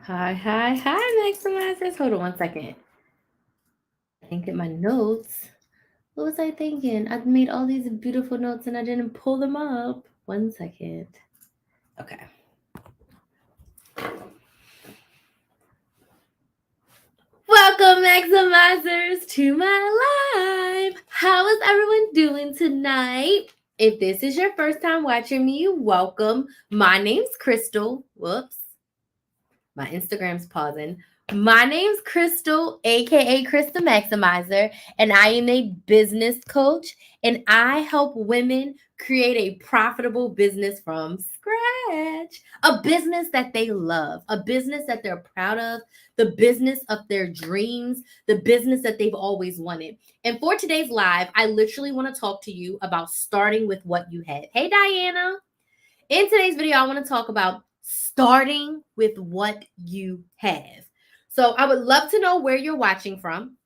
Hi, Maximizers. Hold on one second. I think in my notes. What was I thinking? I made all these beautiful notes and I didn't pull them up. One second. Okay. Welcome, Maximizers, to my live. How is everyone doing tonight? If this is your first time watching me, welcome. My name's Crystal. Whoops. My Instagram's pausing. My name's Crystal, aka Crystal Maximizer, and I am a business coach. And I help women create a profitable business from scratch. A business that they love, a business that they're proud of, the business of their dreams, the business that they've always wanted. And for today's live, I literally want to talk to you about starting with what you have. Hey, Diana. In today's video, I want to talk about starting with what you have. So I would love to know where you're watching from.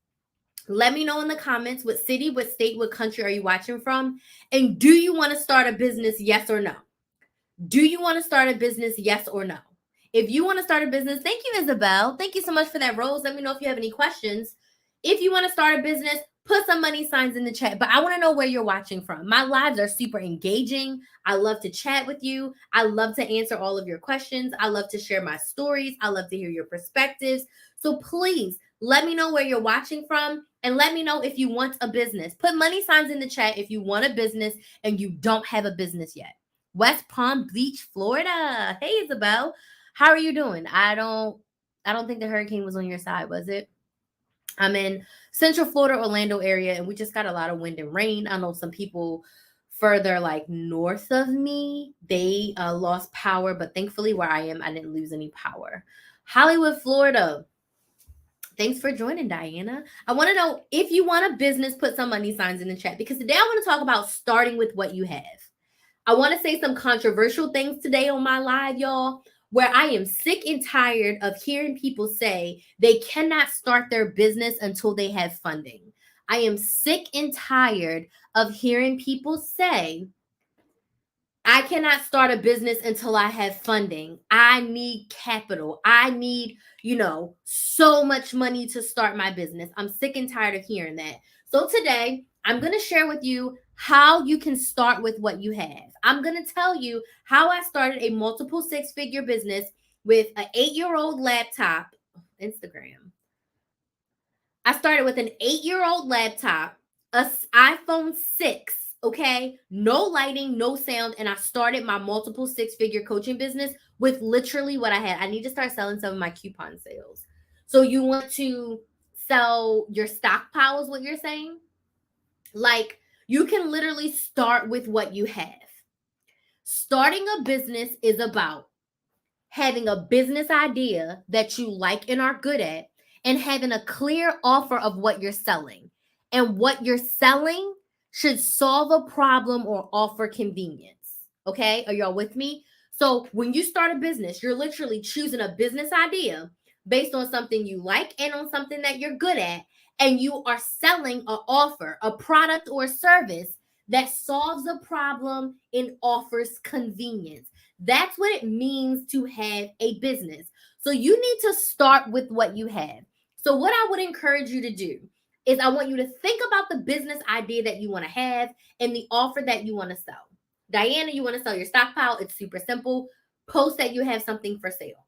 Let me know in the comments what city, what state, what country are you watching from? And do you want to start a business, yes or no? Do you want to start a business, yes or no? If you want to start a business, thank you, Isabel. Thank you so much for that, Rose. Let me know if you have any questions. If you want to start a business, put some money signs in the chat. But I want to know where you're watching from. My lives are super engaging. I love to chat with you. I love to answer all of your questions. I love to share my stories. I love to hear your perspectives. So please let me know where you're watching from and let me know if you want a business. Put money signs in the chat if you want a business and you don't have a business yet. West Palm Beach, Florida. Hey, Isabel. How are you doing? I don't think the hurricane was on your side, was it? I'm in Central Florida, Orlando area, and we just got a lot of wind and rain. I know some people further like north of me, they lost power, but thankfully where I am, I didn't lose any power. Hollywood, Florida. Thanks for joining, Diana. I want to know if you want a business, put some money signs in the chat because today I want to talk about starting with what you have. I want to say some controversial things today on my live, y'all, where I am sick and tired of hearing people say they cannot start their business until they have funding. I am sick and tired of hearing people say, I cannot start a business until I have funding. I need capital. I need, so much money to start my business. I'm sick and tired of hearing that. So today, I'm going to share with you how you can start with what you have. I'm going to tell you how I started a multiple six-figure business with an 8-year-old laptop. Instagram. I started with an 8-year-old laptop, a iPhone 6, okay? No lighting, no sound, and I started my multiple six-figure coaching business with literally what I had. I need to start selling some of my coupon sales. So you want to sell your stockpile is what you're saying? Like you can literally start with what you have. Starting a business is about having a business idea that you like and are good at, and having a clear offer of what you're selling. And what you're selling should solve a problem or offer convenience. Okay? Are y'all with me? So when you start a business, you're literally choosing a business idea based on something you like and on something that you're good at. And you are selling an offer, a product or a service that solves a problem and offers convenience. That's what it means to have a business. So you need to start with what you have. So what I would encourage you to do is I want you to think about the business idea that you want to have and the offer that you want to sell. Diana, you want to sell your stockpile? It's super simple. Post that you have something for sale.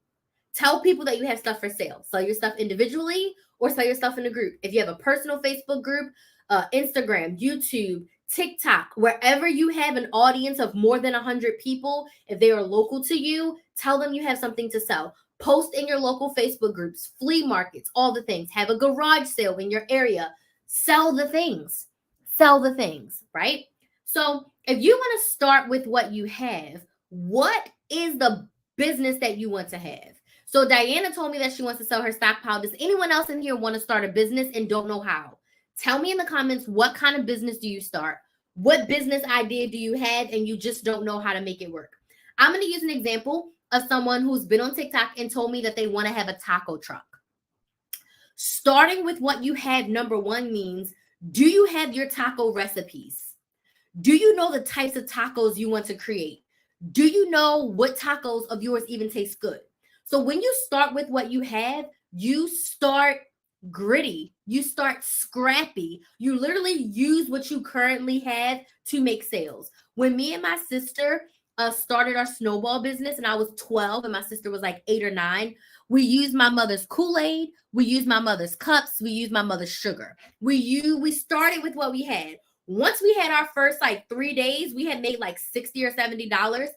Tell people that you have stuff for sale. Sell your stuff individually or sell your stuff in a group. If you have a personal Facebook group, Instagram, YouTube, TikTok, wherever you have an audience of more than 100 people, if they are local to you, tell them you have something to sell. Post in your local Facebook groups, flea markets, all the things. Have a garage sale in your area. Sell the things. Sell the things, right? So if you want to start with what you have, what is the business that you want to have? So Diana told me that she wants to sell her stockpile. Does anyone else in here want to start a business and don't know how? Tell me in the comments, what kind of business do you start? What business idea do you have and you just don't know how to make it work? I'm going to use an example of someone who's been on TikTok and told me that they want to have a taco truck. Starting with what you have, number one, means, do you have your taco recipes? Do you know the types of tacos you want to create? Do you know what tacos of yours even taste good? So when you start with what you have, you start gritty, you start scrappy. You literally use what you currently have to make sales. When me and my sister started our snowball business, and I was 12 and my sister was like 8 or 9, we used my mother's Kool-Aid, we used my mother's cups, we used my mother's sugar. We started with what we had. Once we had our first like 3 days, we had made like $60 or $70.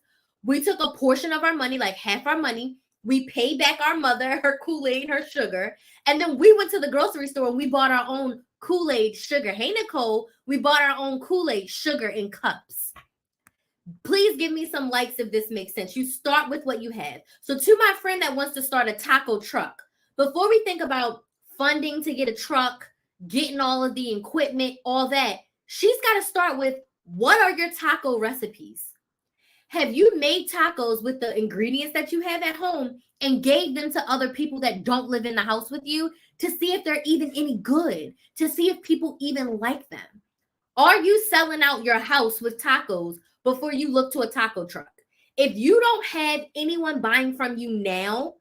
We took a portion of our money, like half our money. We paid back our mother her Kool-Aid, her sugar, and then we went to the grocery store and we bought our own Kool-Aid sugar. Hey, Nicole, we bought our own Kool-Aid sugar in cups. Please give me some likes if this makes sense. You start with what you have. So to my friend that wants to start a taco truck, before we think about funding to get a truck, getting all of the equipment, all that, she's got to start with, what are your taco recipes? Have you made tacos with the ingredients that you have at home and gave them to other people that don't live in the house with you to see if they're even any good, to see if people even like them? Are you selling out your house with tacos before you look to a taco truck? If you don't have anyone buying from you now,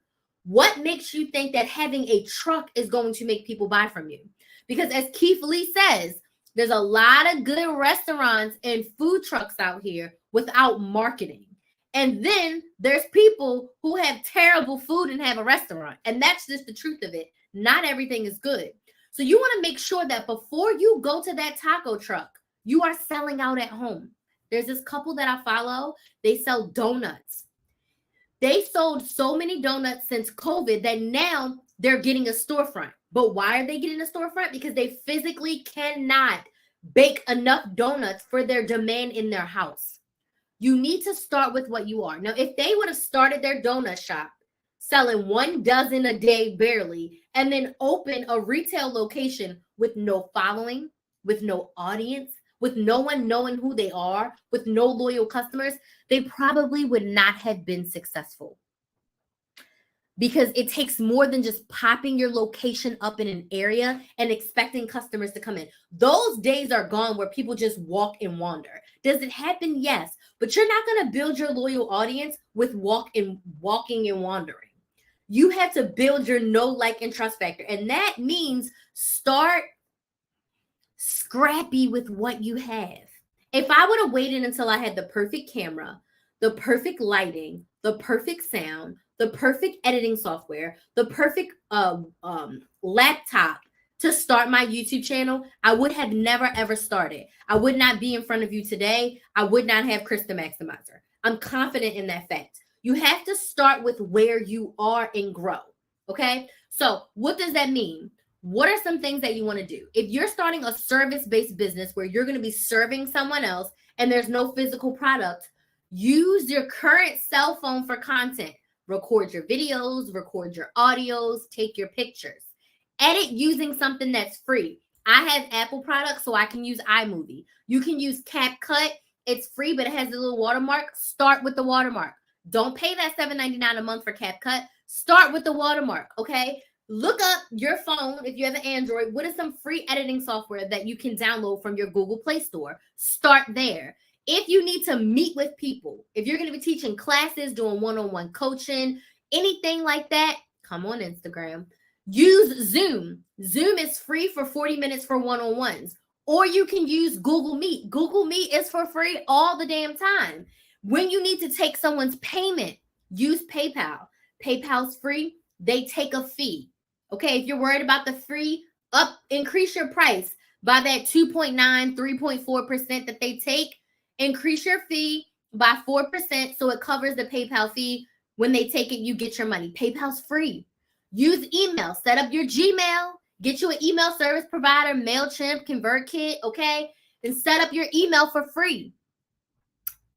what makes you think that having a truck is going to make people buy from you? Because as Keith Lee says, there's a lot of good restaurants and food trucks out here without marketing. And then there's people who have terrible food and have a restaurant. And that's just the truth of it. Not everything is good. So you want to make sure that before you go to that taco truck, you are selling out at home. There's this couple that I follow. They sell donuts. They sold so many donuts since COVID that now they're getting a storefront. But why are they getting a storefront? Because they physically cannot bake enough donuts for their demand in their house. You need to start with what you are. Now, if they would have started their donut shop selling 1 dozen a day barely, and then open a retail location with no following, with no audience, with no one knowing who they are, with no loyal customers, they probably would not have been successful. Because it takes more than just popping your location up in an area and expecting customers to come in. Those days are gone where people just walk and wander. Does it happen? Yes. But you're not going to build your loyal audience with walking and wandering. You have to build your know, like, and trust factor. And that means start scrappy with what you have. If I would have waited until I had the perfect camera, the perfect lighting, the perfect sound, the perfect editing software, the perfect laptop to start my YouTube channel, I would have never, ever started. I would not be in front of you today. I would not have Chris the Maximizer. I'm confident in that fact. You have to start with where you are and grow, okay? So what does that mean? What are some things that you want to do? If you're starting a service-based business where you're going to be serving someone else and there's no physical product, use your current cell phone for content. Record your videos, record your audios, take your pictures. Edit using something that's free. I have Apple products, so I can use iMovie. You can use CapCut. It's free, but it has a little watermark. Start with the watermark. Don't pay that $7.99 a month for CapCut. Start with the watermark, okay? Look up your phone, if you have an Android, what is some free editing software that you can download from your Google Play Store? Start there. If you need to meet with people, if you're going to be teaching classes, doing one-on-one coaching, anything like that, come on Instagram. Use Zoom. Zoom is free for 40 minutes for one-on-ones. Or you can use Google Meet. Google Meet is for free all the damn time. When you need to take someone's payment, use PayPal. PayPal's free. They take a fee. Okay, if you're worried about the free, increase your price by that 2.9, 3.4% that they take. Increase your fee by 4% so it covers the PayPal fee. When they take it, you get your money. PayPal's free. Use email. Set up your Gmail. Get you an email service provider, MailChimp, ConvertKit, okay? And set up your email for free.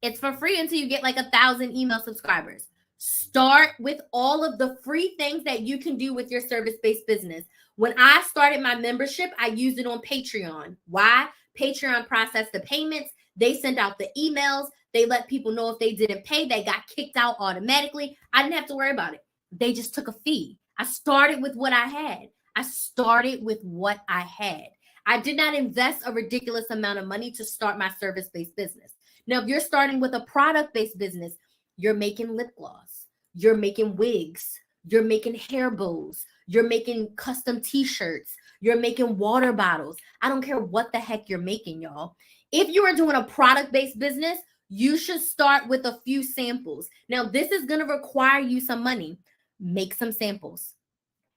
It's for free until you get like 1,000 email subscribers. Start with all of the free things that you can do with your service-based business. When I started my membership, I used it on Patreon. Why? Patreon processed the payments. They sent out the emails. They let people know if they didn't pay, they got kicked out automatically. I didn't have to worry about it. They just took a fee. I started with what I had. I did not invest a ridiculous amount of money to start my service-based business. Now, if you're starting with a product-based business, you're making lip gloss, you're making wigs, you're making hair bows, you're making custom t-shirts, you're making water bottles. I don't care what the heck you're making, y'all. If you are doing a product-based business, you should start with a few samples. Now, this is going to require you some money. Make some samples.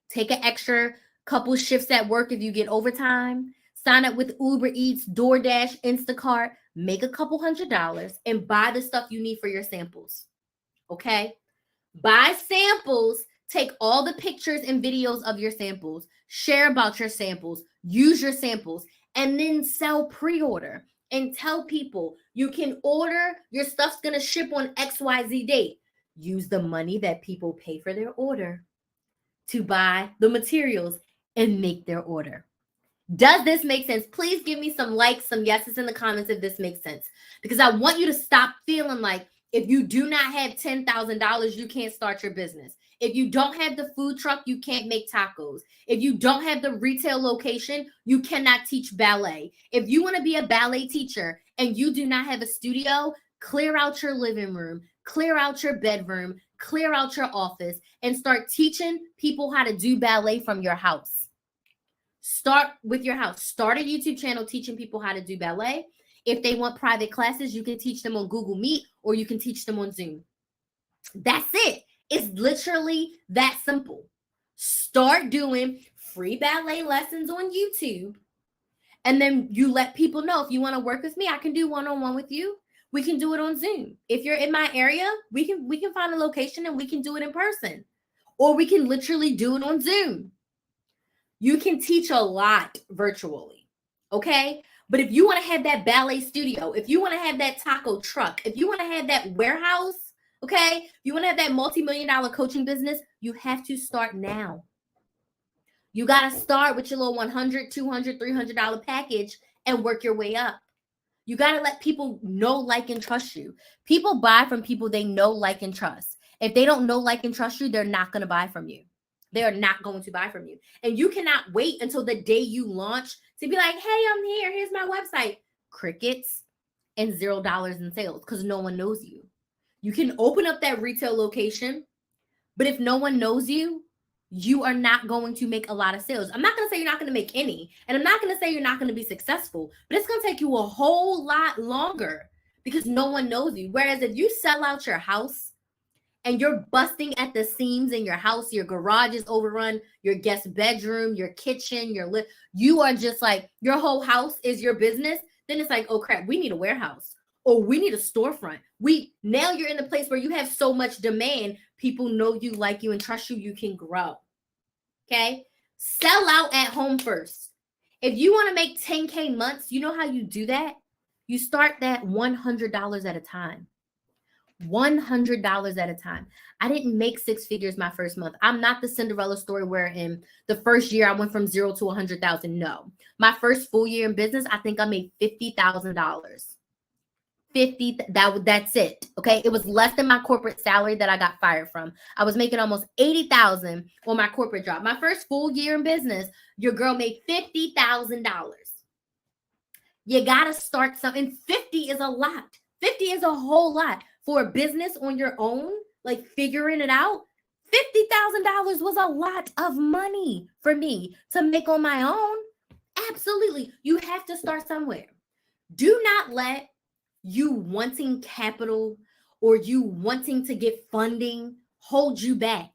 Take an extra couple shifts at work if you get overtime. Sign up with Uber Eats, DoorDash, Instacart. Make a couple $100 and buy the stuff you need for your samples. Okay? Buy samples. Take all the pictures and videos of your samples. Share about your samples. Use your samples. And then sell pre-order. And tell people you can order. Your stuff's going to ship on XYZ date. Use the money that people pay for their order to buy the materials and make their order. Does this make sense? Please give me some likes, some yeses in the comments if this makes sense. Because I want you to stop feeling like if you do not have $10,000, you can't start your business. If you don't have the food truck, you can't make tacos. If you don't have the retail location, you cannot teach ballet. If you want to be a ballet teacher and you do not have a studio, clear out your living room, clear out your bedroom, clear out your office, and start teaching people how to do ballet from your house. Start with your house. Start a YouTube channel teaching people how to do ballet. If they want private classes, you can teach them on Google Meet or you can teach them on Zoom. That's it. It's literally that simple. Start doing free ballet lessons on YouTube. And then you let people know, if you want to work with me, I can do one-on-one with you. We can do it on Zoom. If you're in my area, we can find a location and we can do it in person. Or we can literally do it on Zoom. You can teach a lot virtually, okay? But if you want to have that ballet studio, if you want to have that taco truck, if you want to have that warehouse, okay? If you want to have that multi-million-dollar coaching business, you have to start now. You got to start with your little $100, $200, $300 package and work your way up. You got to let people know, like, and trust you. People buy from people they know, like, and trust. If they don't know, like, and trust you, they're not going to buy from you. They are not going to buy from you. And you cannot wait until the day you launch to be like, hey, I'm here. Here's my website. Crickets and $0 in sales because no one knows you. You can open up that retail location, but if no one knows you, you are not going to make a lot of sales. I'm not going to say you're not going to make any, and I'm not going to say you're not going to be successful, but it's going to take you a whole lot longer because no one knows you. Whereas if you sell out your house and you're busting at the seams in your house, your garage is overrun, your guest bedroom, your kitchen, you are just like, your whole house is your business, then it's like, oh crap, we need a warehouse or we need a storefront. Now you're in the place where you have so much demand, people know you, like you, and trust you, you can grow. Okay? Sell out at home first. If you want to make 10K months, you know how you do that? You start that $100 at a time. $100 at a time. I didn't make six figures my first month. I'm not the Cinderella story where in the first year I went from 0 to 100,000. No. My first full year in business, I think I made $50,000. That's it. Okay. It was less than my corporate salary that I got fired from. I was making almost $80,000 on my corporate job. My first full year in business, your girl made $50,000. You got to start something. 50 is a lot. 50 is a whole lot for a business on your own, like figuring it out. $50,000 was a lot of money for me to make on my own. Absolutely. You have to start somewhere. Do not let you wanting capital or you wanting to get funding hold you back.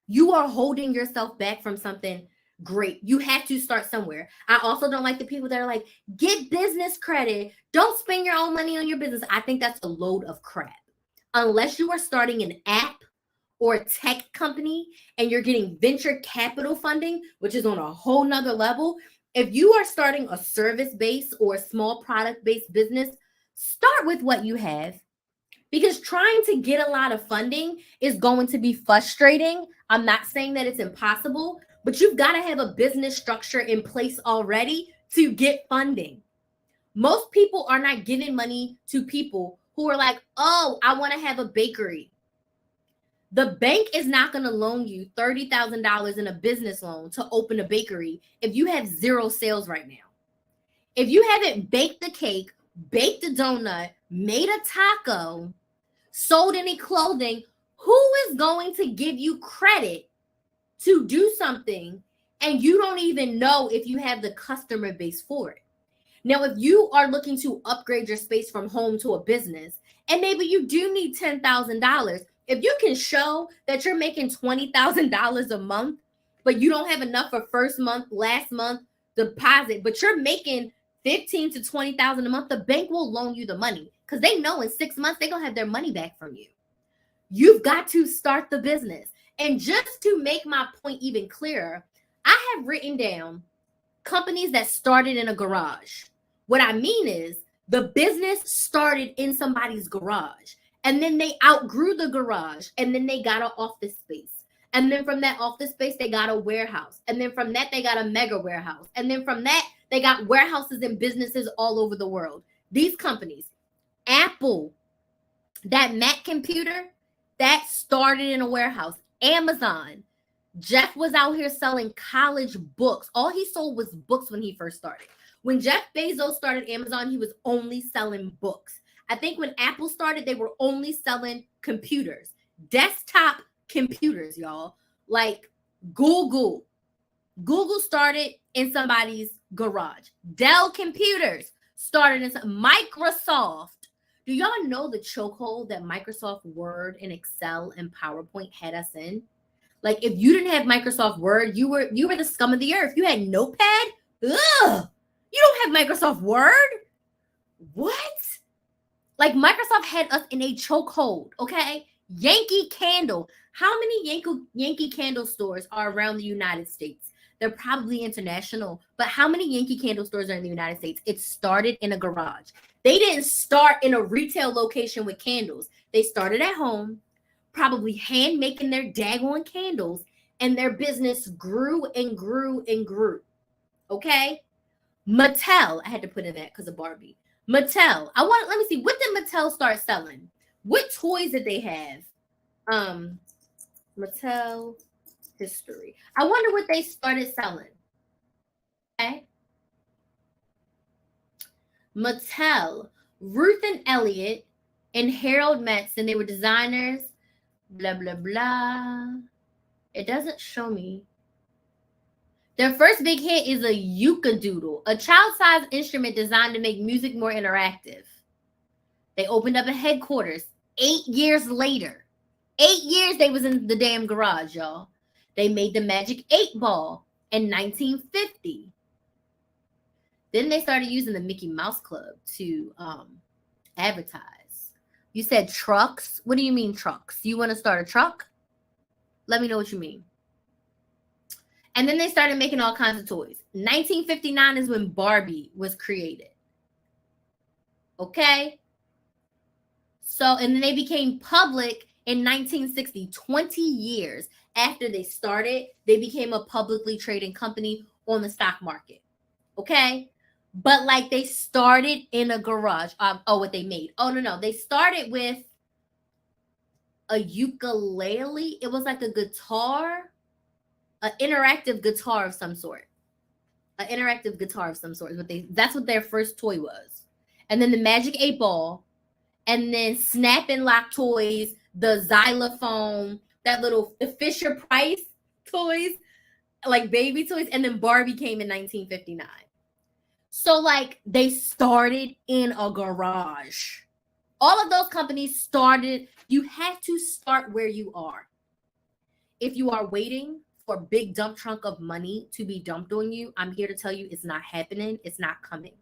You are holding yourself back from something great. You have to start somewhere. I also don't like the people that are like, get business credit. Don't spend your own money on your business. I think that's a load of crap. Unless you are starting an app or a tech company and you're getting venture capital funding, which is on a whole nother level. If you are starting a service-based or a small product-based business, start with what you have, because trying to get a lot of funding is going to be frustrating. I'm not saying that it's impossible, but you've got to have a business structure in place already to get funding. Most people are not giving money to people who are like, oh, I want to have a bakery. The bank is not going to loan you $30,000 in a business loan to open a bakery if you have zero sales right now. If you haven't baked the cake, baked a donut, made a taco, sold any clothing, who is going to give you credit to do something and you don't even know if you have the customer base for it. Now, if you are looking to upgrade your space from home to a business, and maybe you do need $10,000, if you can show that you're making $20,000 a month, but you don't have enough for first month, last month deposit, but you're making 15 to 20,000 a month, the bank will loan you the money because they know in 6 months they're gonna have their money back from you. You've got to start the business. And just to make my point even clearer, I have written down companies that started in a garage. What I mean is the business started in somebody's garage, and then they outgrew the garage, and then they got an office space. And then from that office space, they got a warehouse. And then from that, they got a mega warehouse. And then from that, they got warehouses and businesses all over the world. These companies, Apple, that Mac computer, that started in a warehouse. Amazon, Jeff was out here selling college books. All he sold was books when he first started. When Jeff Bezos started Amazon, he was only selling books. I think when Apple started, they were only selling computers, desktop computers, y'all. Like Google. Google started in somebody's garage. Dell Computers started in Microsoft. Do y'all know the chokehold that Microsoft Word and Excel and PowerPoint had us in? Like, if you didn't have Microsoft Word, you were the scum of the earth. You had Notepad? Ugh! You don't have Microsoft Word? What? Like, Microsoft had us in a chokehold, okay? Yankee Candle. How many Yankee Candle stores are around the United States? They're probably international, but how many Yankee Candle stores are in the United States? It started in a garage. They didn't start in a retail location with candles. They started at home, probably hand making their daggone candles, and their business grew and grew and grew. Okay? Mattel, I had to put in that because of Barbie. Mattel, let me see, what did Mattel start selling? What toys did they have? Mattel history. I wonder what they started selling. Okay. Mattel, Ruth and Elliot, and Harold Matson, they were designers, blah, blah, blah. It doesn't show me. Their first big hit is a Yuka-Doodle, a child-sized instrument designed to make music more interactive. They opened up a headquarters 8 years later. 8 years they was in the damn garage, y'all. They made the Magic 8 Ball in 1950. Then they started using the Mickey Mouse Club to advertise. You said trucks. What do you mean trucks? You want to start a truck? Let me know what you mean. And then they started making all kinds of toys. 1959 is when Barbie was created. Okay? So, and then they became public in 1960, 20 years after they started, they became a publicly trading company on the stock market. Okay? But like they started in a garage. What they made. Oh, no. They started with a ukulele. It was like a guitar, an interactive guitar of some sort. That's what their first toy was. And then the Magic 8 Ball. And then Snap and Lock toys, the xylophone, the Fisher Price toys, like baby toys. And then Barbie came in 1959. So like they started in a garage. All of those companies started. You have to start where you are. If you are waiting for a big dump trunk of money to be dumped on you, I'm here to tell you it's not happening. It's not coming.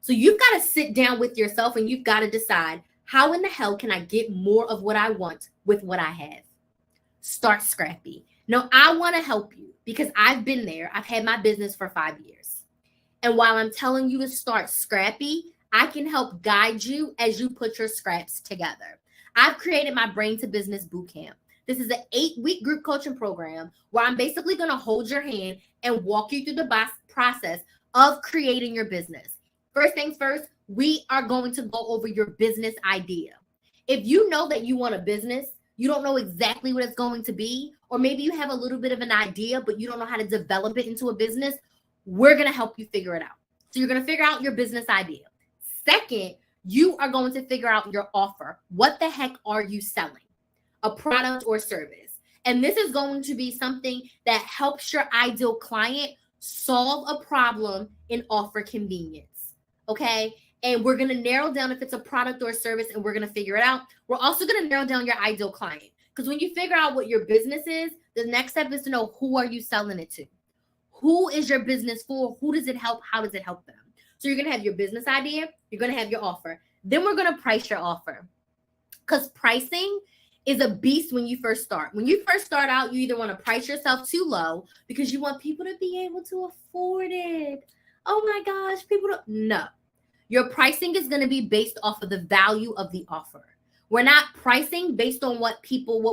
So you've got to sit down with yourself and you've got to decide, how in the hell can I get more of what I want with what I have? Start scrappy. No, I want to help you because I've been there. I've had my business for 5 years. And while I'm telling you to start scrappy, I can help guide you as you put your scraps together. I've created my Brain to Business Bootcamp. This is an 8-week group coaching program where I'm basically going to hold your hand and walk you through the process of creating your business. First things first, we are going to go over your business idea. If you know that you want a business, you don't know exactly what it's going to be, or maybe you have a little bit of an idea, but you don't know how to develop it into a business, we're going to help you figure it out. So you're going to figure out your business idea. Second, you are going to figure out your offer. What the heck are you selling? a product or service. And this is going to be something that helps your ideal client solve a problem and offer convenience. Okay. And we're going to narrow down if it's a product or a service, and we're going to figure it out. We're also going to narrow down your ideal client, because when you figure out what your business is, the next step is to know, who are you selling it to? Who is your business for? Who does it help? How does it help them? So you're going to have your business idea. You're going to have your offer. Then we're going to price your offer, because pricing is a beast when you first start. When you first start out, you either want to price yourself too low because you want people to be able to afford it. Oh my gosh, people don't. No. Your pricing is going to be based off of the value of the offer. We're not pricing based on what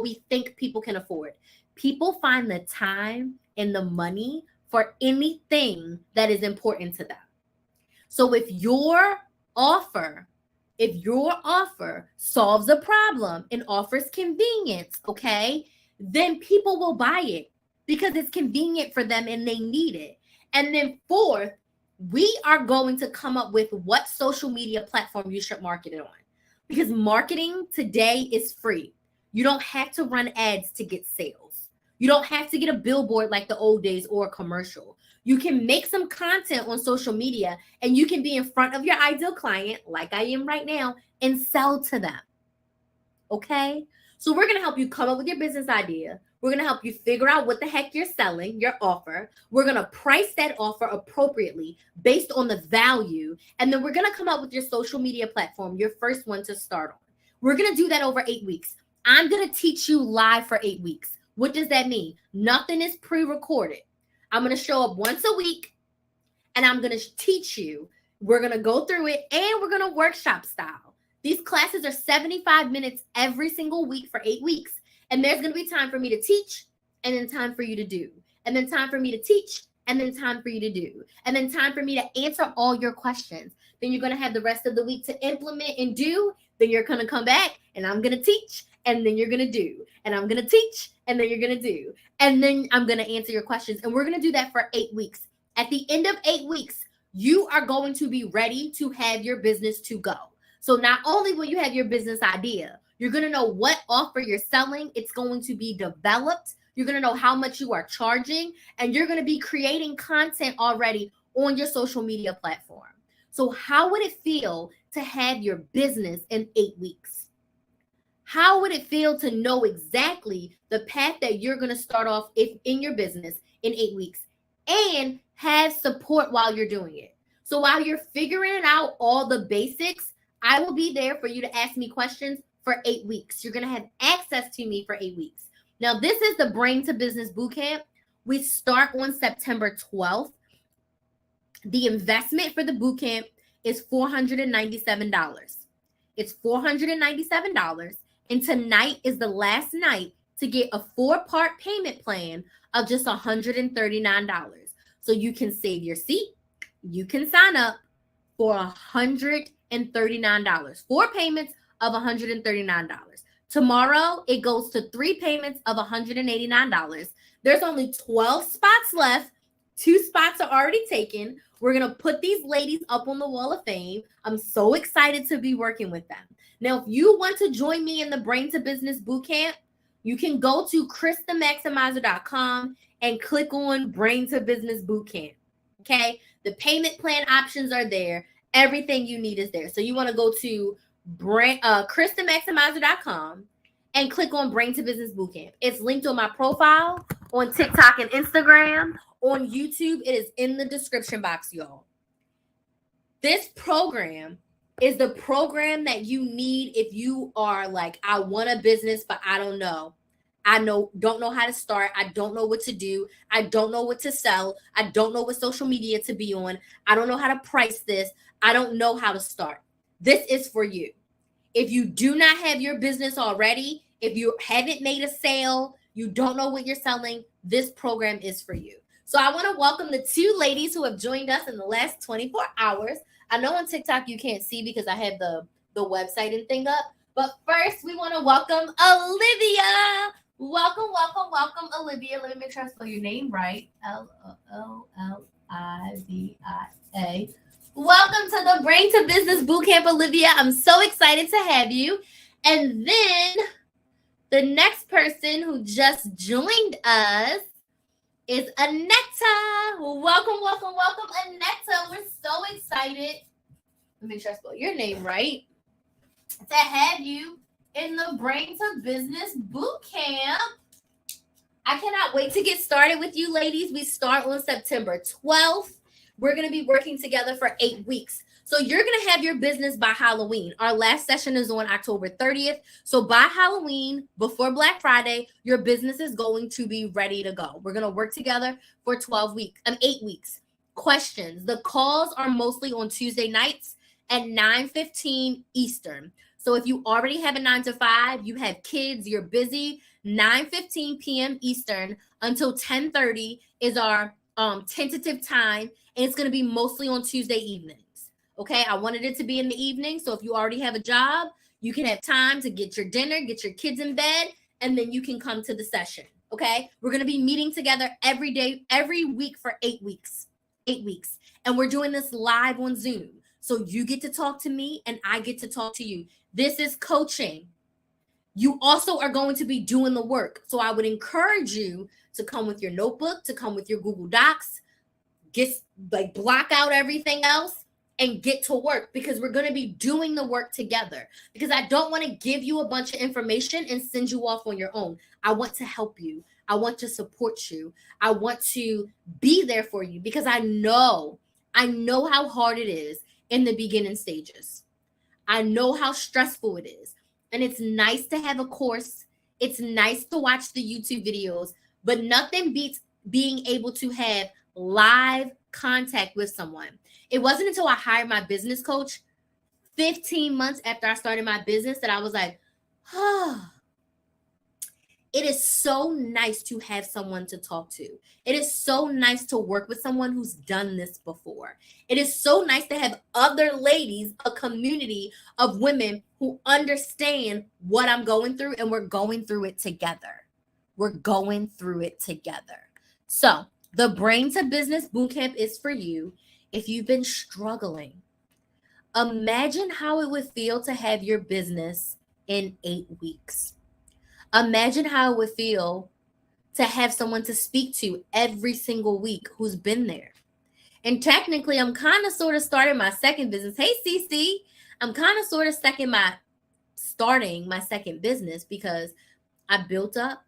we think people can afford. People find the time and the money for anything that is important to them. So if your offer solves a problem and offers convenience, okay, then people will buy it because it's convenient for them and they need it. And then fourth, we are going to come up with what social media platform you should market it on, because marketing today is free. You don't have to run ads to get sales. You don't have to get a billboard like the old days or a commercial. You can make some content on social media and you can be in front of your ideal client, like I am right now, and sell to them. Okay? So we're going to help you come up with your business idea. We're going to help you figure out what the heck you're selling, your offer. We're going to price that offer appropriately based on the value. And then we're going to come up with your social media platform, your first one to start on. We're going to do that over 8 weeks. I'm going to teach you live for 8 weeks. What does that mean? Nothing is pre-recorded. I'm going to show up once a week and I'm going to teach you. We're going to go through it and we're going to workshop style. These classes are 75 minutes every single week for 8 weeks. And there's going to be time for me to teach and then time for you to do. And then time for me to teach and then time for you to do. And then time for me to answer all your questions. Then you're going to have the rest of the week to implement and do. Then you're going to come back and I'm going to teach and then you're going to do. And I'm going to teach and then you're going to do. And then I'm going to answer your questions. And we're going to do that for 8 weeks. At the end of 8 weeks, you are going to be ready to have your business to go. So not only will you have your business idea, you're going to know what offer you're selling. It's going to be developed. You're going to know how much you are charging, and you're going to be creating content already on your social media platform. So how would it feel to have your business in 8 weeks? How would it feel to know exactly the path that you're going to start off in your business in 8 weeks and have support while you're doing it? So while you're figuring out all the basics, I will be there for you to ask me questions for 8 weeks. You're going to have access to me for 8 weeks. Now, this is the Brain to Business Bootcamp. We start on September 12th. The investment for the bootcamp is $497. It's $497. And tonight is the last night to get a 4-part payment plan of just $139. So you can save your seat. You can sign up for $139. 4 payments of $139. Tomorrow, it goes to 3 payments of $189. There's only 12 spots left. 2 spots are already taken. We're going to put these ladies up on the wall of fame. I'm so excited to be working with them. Now, if you want to join me in the Brain to Business Bootcamp, you can go to ChrisTheMaximizer.com and click on Brain to Business Bootcamp. Okay? The payment plan options are there. Everything you need is there. So you want to go to ChrisTheMaximizer.com and click on Brain to Business Bootcamp. It's linked on my profile on TikTok and Instagram. On YouTube, it is in the description box, y'all. This program is the program that you need if you are like, I want a business, but I don't know. Don't know how to start. I don't know what to do. I don't know what to sell. I don't know what social media to be on. I don't know how to price this. I don't know how to start. This is for you. If you do not have your business already, if you haven't made a sale, you don't know what you're selling, this program is for you. So I want to welcome the 2 ladies who have joined us in the last 24 hours. I know on TikTok you can't see because I have the website and thing up. But first, we want to welcome Olivia. Welcome, Olivia. Let me make sure I spell your name right. Olivia. Welcome to the Brain to Business Bootcamp, Olivia. I'm so excited to have you. And then The next person who just joined us is Anetta. Welcome, welcome, welcome, Anetta. We're so excited. Let me make sure I spell your name right. To have you in the Brain to Business Boot Camp. I cannot wait to get started with you, ladies. We start on September 12th. We're going to be working together for 8 weeks. So you're going to have your business by Halloween. Our last session is on October 30th. So by Halloween, before Black Friday, your business is going to be ready to go. We're going to work together for 8 weeks. Questions. The calls are mostly on Tuesday nights at 9:15 Eastern. So if you already have a 9 to 5, you have kids, you're busy, 9:15 p.m. Eastern until 10:30 is our tentative time. And it's going to be mostly on Tuesday evenings. Okay, I wanted it to be in the evening. So if you already have a job, you can have time to get your dinner, get your kids in bed, and then you can come to the session. Okay, we're going to be meeting together every day, every week for 8 weeks. 8 weeks. And we're doing this live on Zoom. So you get to talk to me and I get to talk to you. This is coaching. You also are going to be doing the work. So I would encourage you to come with your notebook, to come with your Google Docs, block out everything else and get to work, because we're going to be doing the work together. Because I don't want to give you a bunch of information and send you off on your own. I want to help you. I want to support you. I want to be there for you, because I know how hard it is in the beginning stages. I know how stressful it is. And it's nice to have a course. It's nice to watch the YouTube videos, but nothing beats being able to have live contact with someone. It wasn't until I hired my business coach 15 months after I started my business that I was like, it is so nice to have someone to talk to. It is so nice to work with someone who's done this before. It is so nice to have other ladies, a community of women who understand what I'm going through, and we're going through it together. We're going through it together. So the Brain to Business Bootcamp is for you if you've been struggling. Imagine how it would feel to have your business in 8 weeks. Imagine how it would feel to have someone to speak to every single week who's been there. And technically, I'm kind of sort of starting my second business. Hey, CC, I'm kind of sort of starting my second business, because I built up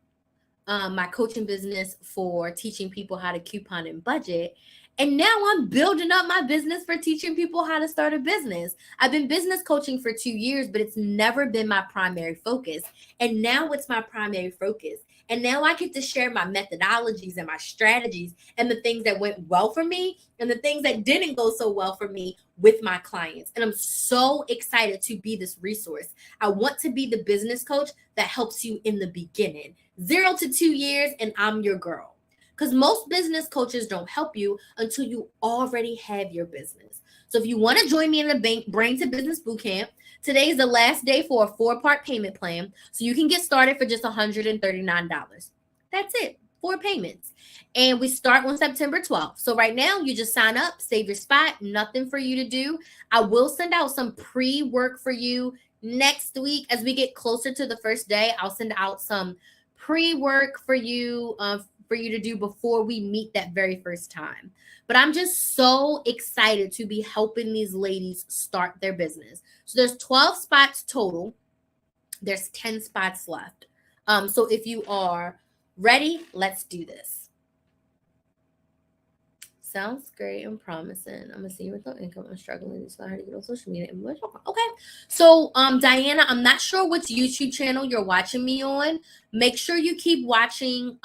my coaching business for teaching people how to coupon and budget. And now I'm building up my business for teaching people how to start a business. I've been business coaching for 2 years, but it's never been my primary focus. And now it's my primary focus. And now I get to share my methodologies and my strategies and the things that went well for me and the things that didn't go so well for me with my clients. And I'm so excited to be this resource. I want to be the business coach that helps you in the beginning. 0 to 2 years, and I'm your girl. Because most business coaches don't help you until you already have your business. So if you want to join me in the Brain to Business Bootcamp, today is the last day for a 4-part payment plan. So you can get started for just $139. That's it, 4 payments. And we start on September 12th. So right now, you just sign up, save your spot, nothing for you to do. I will send out some pre-work for you next week. As we get closer to the first day, I'll send out some pre-work for you to do before we meet that very first time. But I'm just so excited to be helping these ladies start their business. So there's 12 spots total. There's 10 spots left. So if you are ready, let's do this. Sounds great and promising. I'm a senior with no income. I'm struggling to learn how to get on social media. Okay. So, Diana, I'm not sure which YouTube channel you're watching me on. Make sure you keep watching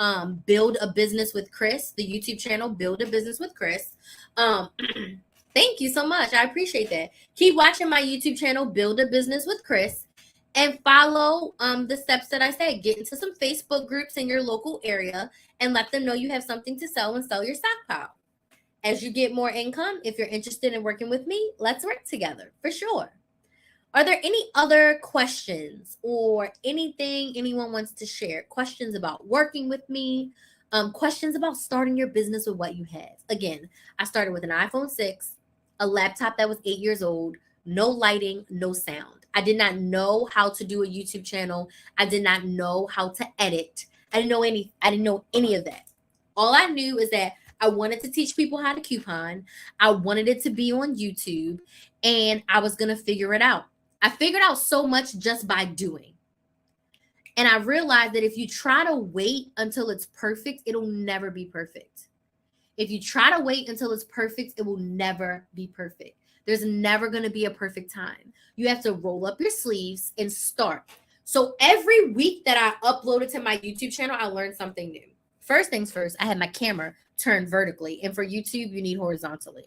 Build a Business with Chris, the YouTube channel Build a Business with Chris. Thank you so much. I appreciate that. Keep watching my YouTube channel Build a Business with Chris, and follow the steps that I said. Get into some Facebook groups in your local area and let them know you have something to sell and sell your stockpile. As you get more income, if you're interested in working with me, let's work together for sure. Are there any other questions or anything anyone wants to share? Questions about working with me? Questions about starting your business with what you have? Again, I started with an iPhone 6, a laptop that was 8 years old, no lighting, no sound. I did not know how to do a YouTube channel. I did not know how to edit. I didn't know any of that. All I knew is that I wanted to teach people how to coupon. I wanted it to be on YouTube, and I was going to figure it out. I figured out so much just by doing. And I realized that if you try to wait until it's perfect, it'll never be perfect. If you try to wait until it's perfect, it will never be perfect. There's never going to be a perfect time. You have to roll up your sleeves and start. So every week that I uploaded to my YouTube channel, I learned something new. First things first, I had my camera turned vertically. And for YouTube, you need horizontally.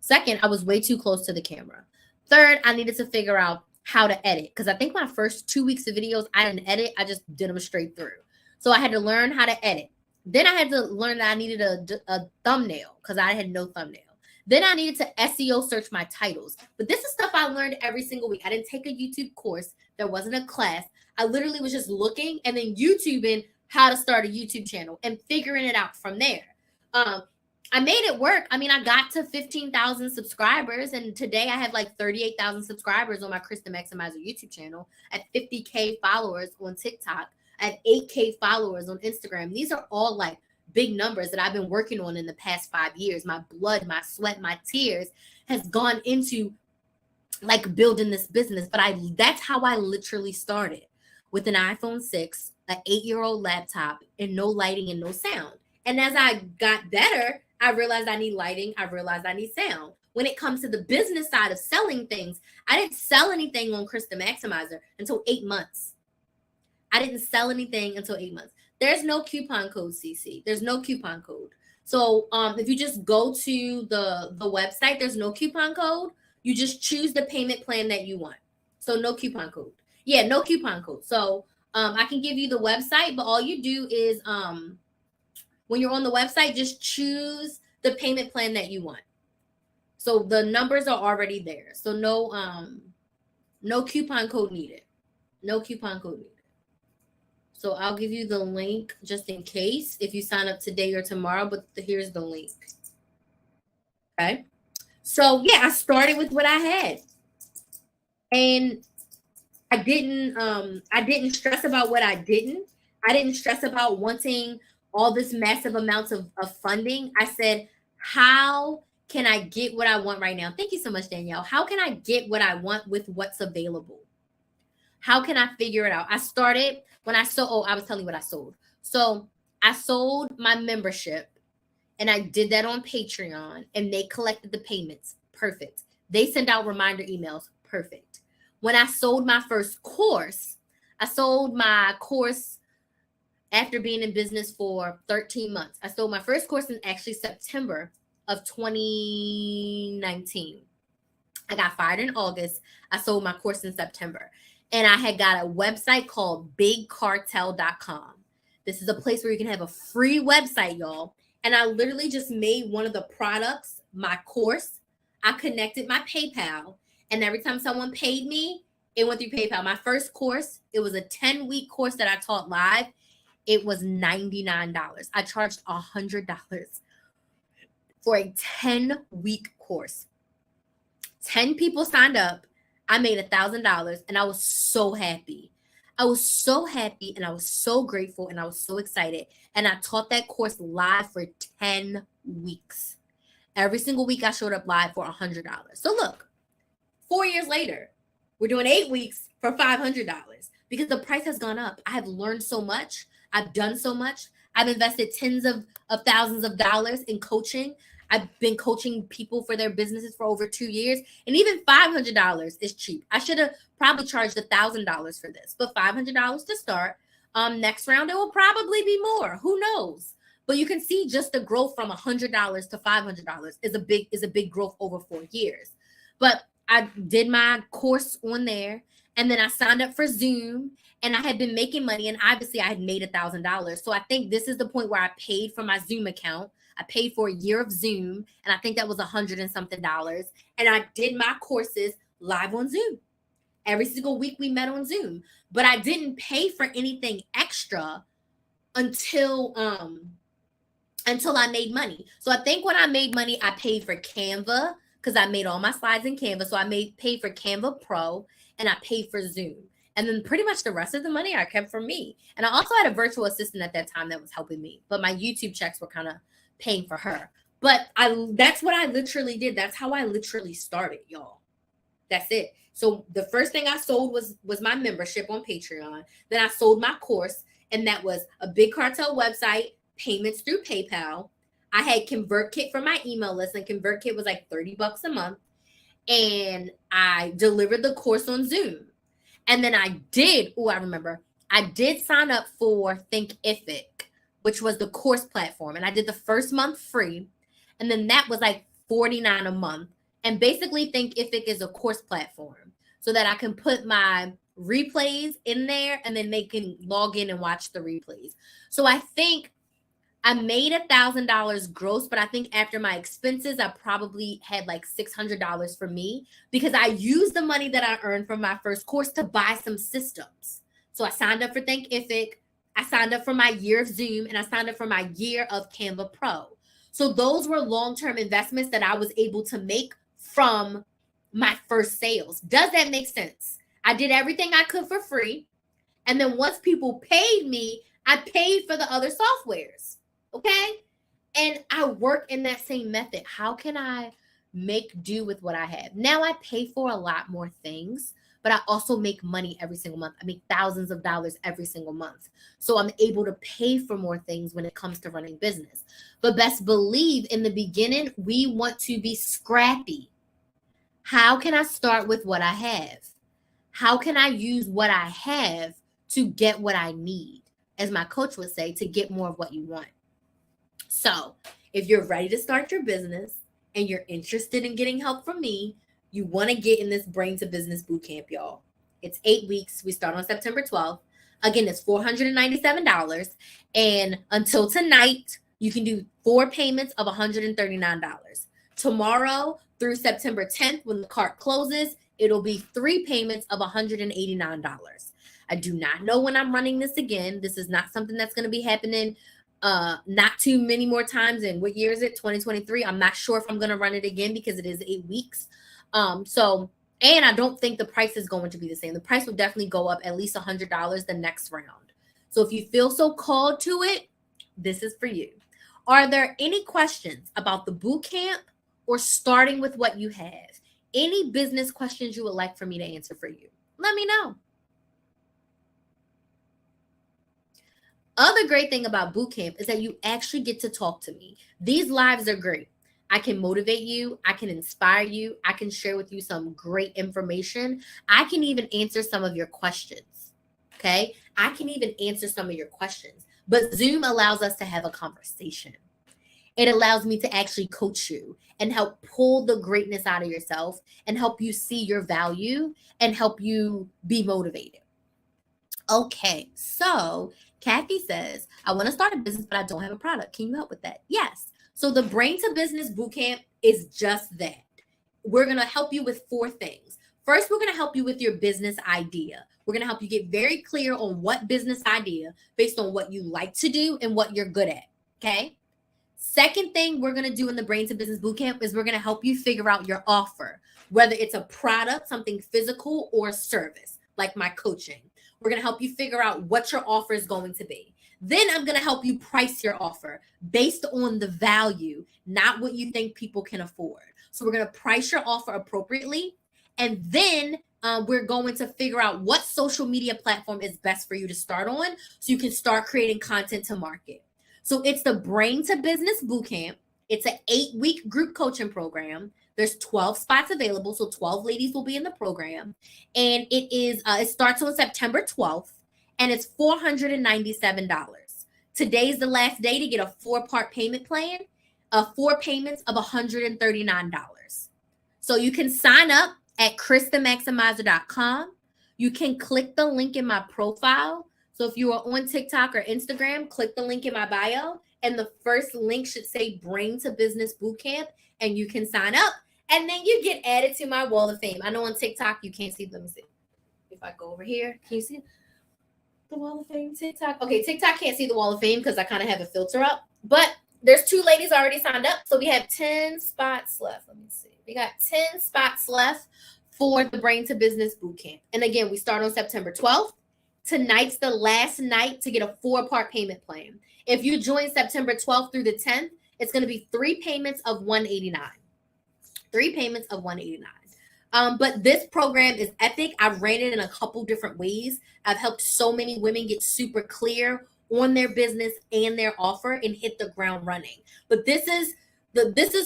Second, I was way too close to the camera. Third, I needed to figure out how to edit. Because I think my first 2 weeks of videos, I didn't edit. I just did them straight through. So I had to learn how to edit. Then I had to learn that I needed a thumbnail because I had no thumbnail. Then I needed to SEO search my titles. But this is stuff I learned every single week. I didn't take a YouTube course. There wasn't a class. I literally was just looking and then YouTubing how to start a YouTube channel and figuring it out from there. I made it work. I mean, I got to 15,000 subscribers, and today I have like 38,000 subscribers on my Krista Maximizer YouTube channel, at 50K followers on TikTok, at 8K followers on Instagram. These are all like big numbers that I've been working on in the past 5 years. My blood, my sweat, my tears has gone into like building this business. But that's how I literally started, with an iPhone 6, an 8-year-old laptop, and no lighting and no sound. And as I got better, I realized I need lighting. I realized I need sound. When it comes to the business side of selling things, I didn't sell anything on Krista Maximizer until 8 months. I didn't sell anything until 8 months. There's no coupon code, CC. There's no coupon code. So if you just go to the website, there's no coupon code. You just choose the payment plan that you want. So no coupon code. Yeah, no coupon code. So I can give you the website, but all you do is when you're on the website, just choose the payment plan that you want. So the numbers are already there. So no coupon code needed. No coupon code needed. So I'll give you the link just in case if you sign up today or tomorrow, but here's the link. Okay. So yeah, I started with what I had. And I didn't stress about what I didn't. I didn't stress about wanting all this massive amounts of funding. I said, how can I get what I want right now? Thank you so much, Danielle. How can I get what I want with what's available? How can I figure it out? I started when I sold. I was telling you what I sold. So I sold my membership, and I did that on Patreon, and they collected the payments. Perfect. They send out reminder emails. Perfect. When I sold my first course, I sold my course after being in business for 13 months. I sold my first course in actually September of 2019. I got fired in August. I sold my course in September. And I had got a website called bigcartel.com. This is a place where you can have a free website, y'all. And I literally just made one of the products my course. I connected my PayPal. And every time someone paid me, it went through PayPal. My first course, it was a 10-week course that I taught live. It was $99. I charged $100 for a 10-week course. 10 people signed up. I made $1,000, and I was so happy. I was so happy, and I was so grateful, and I was so excited. And I taught that course live for 10 weeks. Every single week I showed up live for $100. So look, 4 years later, we're doing 8 weeks for $500 because the price has gone up. I have learned so much. I've done so much. I've invested tens of thousands of dollars in coaching. I've been coaching people for their businesses for over 2 years. And even $500 is cheap. I should have probably charged $1,000 for this, but $500 to start. Next round, it will probably be more. Who knows? But you can see just the growth from $100 to $500 is a big growth over 4 years. But I did my course on there, and then I signed up for Zoom, and I had been making money, and obviously I had made $1,000. So I think this is the point where I paid for my Zoom account. I paid for a year of Zoom, and I think that was $100 and something. And I did my courses live on Zoom. Every single week we met on Zoom, but I didn't pay for anything extra until I made money. So I think when I made money, I paid for Canva because I made all my slides in Canva. So I paid for Canva Pro, and I paid for Zoom. And then pretty much the rest of the money I kept for me. And I also had a virtual assistant at that time that was helping me, but my YouTube checks were kind of paying for her. But that's what I literally did. That's how I literally started, y'all. That's it. So the first thing I sold was my membership on Patreon. Then I sold my course, and that was a Big Cartel website, payments through PayPal. I had ConvertKit for my email list, and ConvertKit was like $30 a month. And I delivered the course on Zoom. And then I did sign up for Thinkific, which was the course platform. And I did the first month free. And then that was like $49 a month. And basically Thinkific is a course platform so that I can put my replays in there and then they can log in and watch the replays. So I think I made $1,000 gross, but I think after my expenses, I probably had like $600 for me because I used the money that I earned from my first course to buy some systems. So I signed up for Thinkific, I signed up for my year of Zoom, and I signed up for my year of Canva Pro. So those were long-term investments that I was able to make from my first sales. Does that make sense? I did everything I could for free. And then once people paid me, I paid for the other softwares. Okay. And I work in that same method. How can I make do with what I have? Now I pay for a lot more things, but I also make money every single month. I make thousands of dollars every single month. So I'm able to pay for more things when it comes to running business. But best believe in the beginning, we want to be scrappy. How can I start with what I have? How can I use what I have to get what I need? As my coach would say, to get more of what you want. So if you're ready to start your business and you're interested in getting help from me, you want to get in this Brain to Business Bootcamp, y'all. It's 8 weeks. We start on September 12th. Again, it's $497. And until tonight, you can do 4 payments of $139. Tomorrow through September 10th, when the cart closes, it'll be 3 payments of $189. I do not know when I'm running this again. This is not something that's going to be happening not too many more times. And what year is it? 2023. I'm not sure if I'm going to run it again because it is 8 weeks. And I don't think the price is going to be the same. The price will definitely go up at least $100 the next round. So if you feel so called to it, this is for you. Are there any questions about the boot camp or starting with what you have? Any business questions you would like for me to answer for you? Let me know. Other great thing about bootcamp is that you actually get to talk to me. These lives are great. I can motivate you. I can inspire you. I can share with you some great information. I can even answer some of your questions. Okay. I can even answer some of your questions, but Zoom allows us to have a conversation. It allows me to actually coach you and help pull the greatness out of yourself and help you see your value and help you be motivated. Okay. So Kathy says, I want to start a business, but I don't have a product. Can you help with that? Yes. So the Brain to Business Bootcamp is just that. We're going to help you with 4 things. First, we're going to help you with your business idea. We're going to help you get very clear on what business idea based on what you like to do and what you're good at. Okay. Second thing we're going to do in the Brain to Business Bootcamp is we're going to help you figure out your offer, whether it's a product, something physical, or service, like my coaching. We're going to help you figure out what your offer is going to be. Then I'm going to help you price your offer based on the value, not what you think people can afford. So we're going to price your offer appropriately. And then we're going to figure out what social media platform is best for you to start on so you can start creating content to market. So it's the Brain to Business Bootcamp. It's an 8-week group coaching program. There's 12 spots available, so 12 ladies will be in the program. And it starts on September 12th, and it's $497. Today's the last day to get a 4-part payment plan, 4 payments of $139. So you can sign up at KristaMaximizer.com. You can click the link in my profile. So if you are on TikTok or Instagram, click the link in my bio, and the first link should say Brain to Business Bootcamp, and you can sign up. And then you get added to my wall of fame. I know on TikTok you can't see. Let me see. If I go over here, can you see the wall of fame? TikTok. Okay, TikTok can't see the wall of fame because I kind of have a filter up. But there's 2 ladies already signed up. So we have 10 spots left. Let me see. We got 10 spots left for the Brain to Business Bootcamp. And again, we start on September 12th. Tonight's the last night to get a 4-part payment plan. If you join September 12th through the 10th, it's going to be 3 payments of $189. 3 payments of $189. But this program is epic. I've ran it in a couple different ways. I've helped so many women get super clear on their business and their offer and hit the ground running. But this is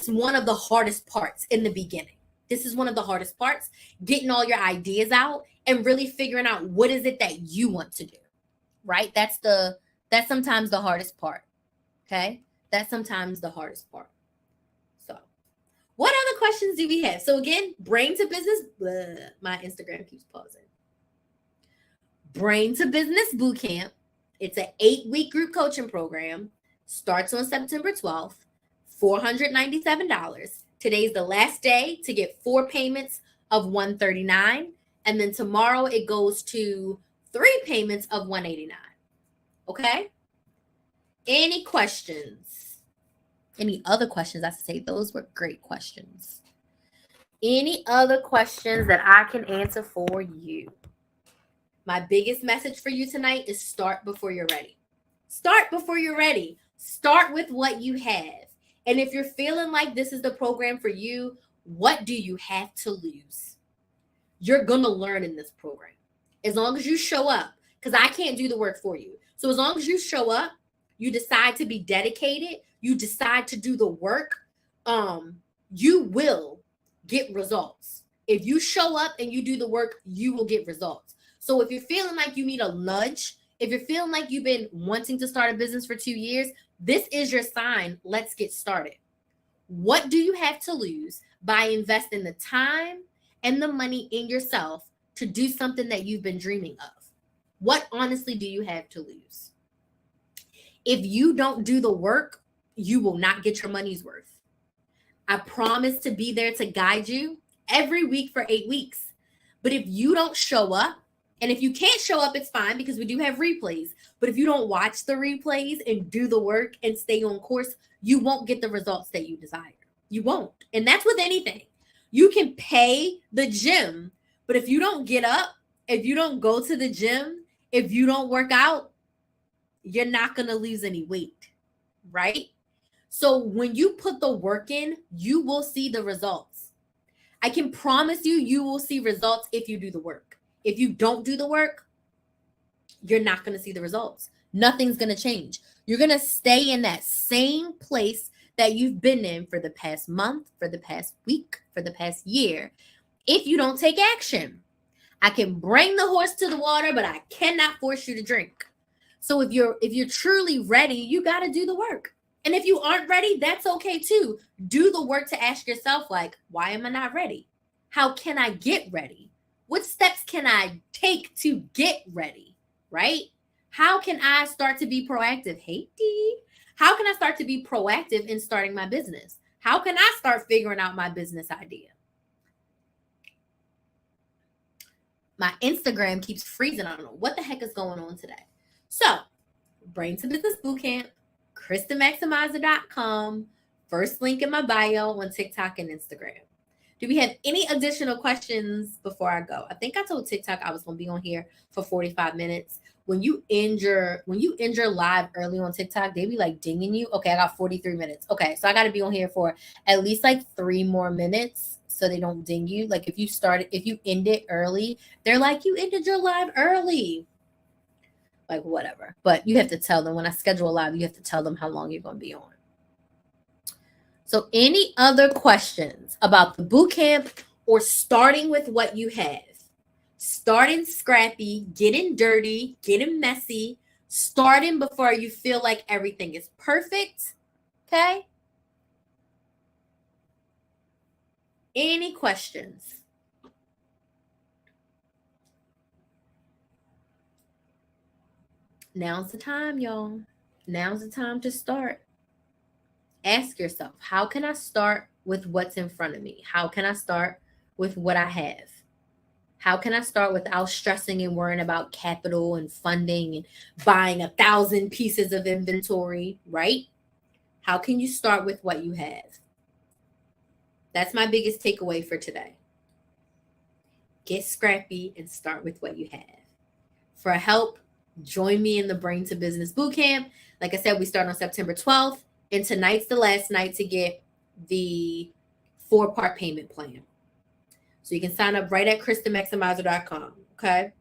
one of the hardest parts in the beginning. This is one of the hardest parts, getting all your ideas out and really figuring out what is it that you want to do, right? That's sometimes the hardest part, okay? That's sometimes the hardest part. So what other questions do we have? So again, Brain to Business, my Instagram keeps pausing. Brain to Business Bootcamp. It's an 8-week group coaching program. Starts on September 12th, $497. Today's the last day to get 4 payments of $139. And then tomorrow it goes to 3 payments of $189. Okay? Any questions? Any other questions? I say those were great questions. Any other questions that I can answer for you? My biggest message for you tonight is start before you're ready. Start before you're ready. Start with what you have. And if you're feeling like this is the program for you, what do you have to lose? You're going to learn in this program. As long as you show up, because I can't do the work for you. So as long as you show up, you decide to be dedicated, you decide to do the work, you will get results. If you show up and you do the work, you will get results. So if you're feeling like you need a nudge, if you're feeling like you've been wanting to start a business for 2 years, this is your sign. Let's get started. What do you have to lose by investing the time and the money in yourself to do something that you've been dreaming of? What honestly do you have to lose? If you don't do the work, you will not get your money's worth. I promise to be there to guide you every week for 8 weeks. But if you don't show up, and if you can't show up, it's fine because we do have replays. But if you don't watch the replays and do the work and stay on course, you won't get the results that you desire. You won't. And that's with anything. You can pay the gym, but if you don't get up, if you don't go to the gym, if you don't work out, you're not going to lose any weight, right? So when you put the work in, you will see the results. I can promise you, you will see results if you do the work. If you don't do the work, you're not going to see the results. Nothing's going to change. You're going to stay in that same place that you've been in for the past month, for the past week, for the past year, if you don't take action. I can bring the horse to the water, but I cannot force you to drink. So if you're truly ready, you got to do the work. And if you aren't ready, that's okay too. Do the work to ask yourself, like, why am I not ready? How can I get ready? What steps can I take to get ready, right? How can I start to be proactive? Hey, Dee. How can I start to be proactive in starting my business? How can I start figuring out my business idea? My Instagram keeps freezing. I don't know what the heck is going on today. So, Brain to Business Bootcamp, KristenMaximizer.com, first link in my bio on TikTok and Instagram. Do we have any additional questions before I go? I think I told TikTok I was going to be on here for 45 minutes. When you end your live early on TikTok, they be like dinging you. Okay, I got 43 minutes. Okay, so I got to be on here for at least like 3 more minutes so they don't ding you. Like if you end it early, they're like, you ended your live early. Like whatever. But you have to tell them when I schedule a live, you have to tell them how long you're going to be on. So any other questions about the bootcamp or starting with what you have? Starting scrappy, getting dirty, getting messy, starting before you feel like everything is perfect, okay? Any questions? Now's the time, y'all. Now's the time to start. Ask yourself, how can I start with what's in front of me? How can I start with what I have? How can I start without stressing and worrying about capital and funding and buying 1,000 pieces of inventory, right? How can you start with what you have? That's my biggest takeaway for today. get scrappy and start with what you have. For help, join me in the Brain to Business Bootcamp. Like I said, we start on September 12th, and tonight's the last night to get the 4-part payment plan. So you can sign up right at KristenMaximizer.com, okay?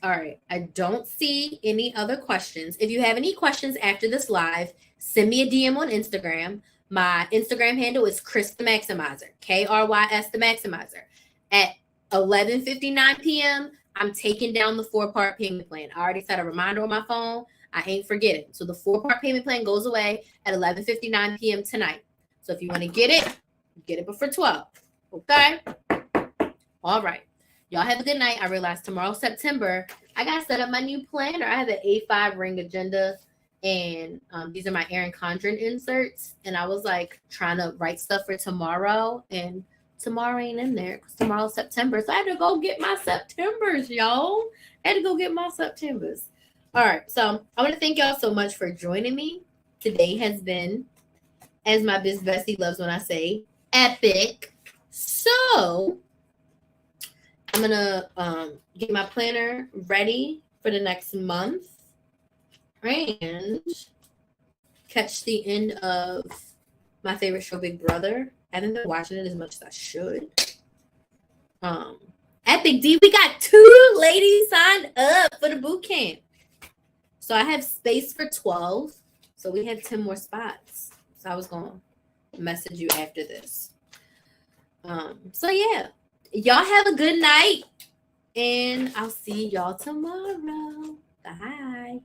All right, I don't see any other questions. If you have any questions after this live, send me a DM on Instagram. My Instagram handle is Krys the Maximizer, Krys the Maximizer. At 11:59 p.m., I'm taking down the 4-part payment plan. I already set a reminder on my phone. I ain't forgetting. So the 4-part payment plan goes away at 11:59 p.m. tonight. So if you want to get it before 12. Okay? All right. Y'all have a good night. I realized tomorrow, September, I got to set up my new planner. I have an A5 ring agenda, and these are my Erin Condren inserts. And I was like trying to write stuff for tomorrow, and tomorrow ain't in there because tomorrow's September. So I had to go get my Septembers, y'all. I had to go get my Septembers. All right. So I want to thank y'all so much for joining me. Today has been, as my biz bestie loves when I say, epic. So I'm going to get my planner ready for the next month and catch the end of my favorite show, Big Brother. I haven't been watching it as much as I should. Epic D, we got 2 ladies signed up for the boot camp. So I have space for 12. So we have 10 more spots. So I was going to message you after this. So yeah. Y'all have a good night, and I'll see y'all tomorrow. Bye.